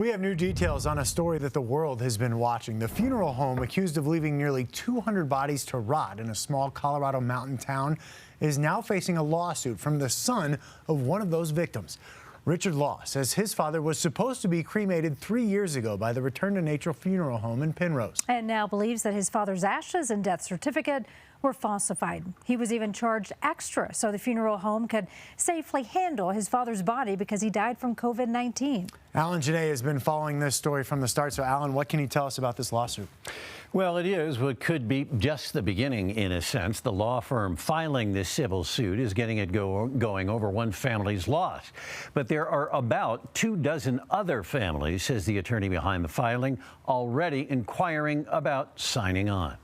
We have new details on a story that the world has been watching. The funeral home accused of leaving nearly 200 bodies to rot in a small Colorado mountain town is now facing a lawsuit from the son of one of those victims. Richard Law says his father was supposed to be cremated 3 years ago by the Return to Nature funeral home in Penrose. And now believes that his father's ashes and death certificate were falsified. He was even charged extra so the funeral home could safely handle his father's body because he died from COVID-19. Alan Janae has been following this story from the start. So, Alan, what can you tell us about this lawsuit? Well, it is what could be just the beginning, in a sense. The law firm filing this civil suit is getting it going over one family's loss. But there are about 24 other families, says the attorney behind the filing, already inquiring about signing on.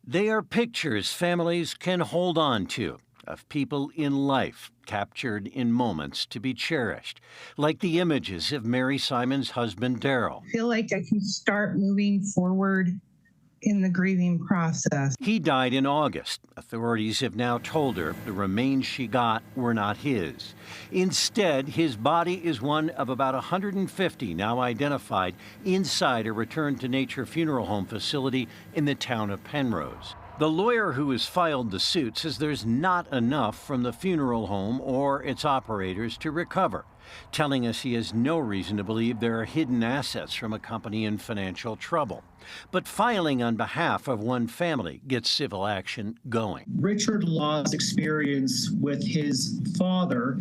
They are pictures families can hold on to of people in life captured in moments to be cherished, like the images of Mary Simon's husband, Daryl. I feel like I can start moving forward in the grieving process. He died in August. Authorities have now told her the remains she got were not his. Instead, his body is one of about 150 now identified inside a Return to Nature funeral home facility in the town of Penrose. The lawyer who has filed the suit says there's not enough from the funeral home or its operators to recover, telling us he has no reason to believe there are hidden assets from a company in financial trouble. But filing on behalf of one family gets civil action going. Richard Law's experience with his father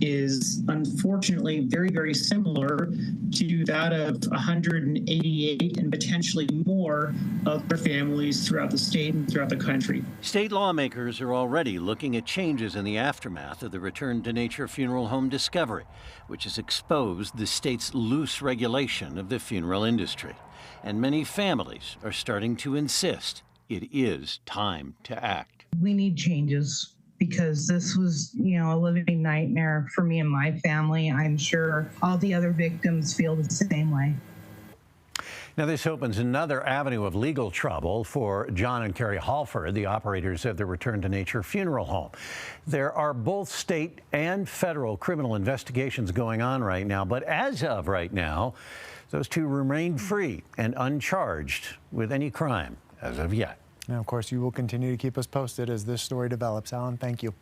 is unfortunately very, very similar to that of 188 and potentially more other families throughout the state and throughout the country. State lawmakers are already looking at changes in the aftermath of the Return to Nature funeral home discovery, which has exposed the state's loose regulation of the funeral industry. And many families are starting to insist it is time to act. We need changes because this was, a living nightmare for me and my family. I'm sure all the other victims feel the same way. Now, this opens another avenue of legal trouble for John and Carrie Halford, the operators of the Return to Nature funeral home. There are both state and federal criminal investigations going on right now, but as of right now, those two remain free and uncharged with any crime as of yet. Now, of course, you will continue to keep us posted as this story develops. Alan, thank you.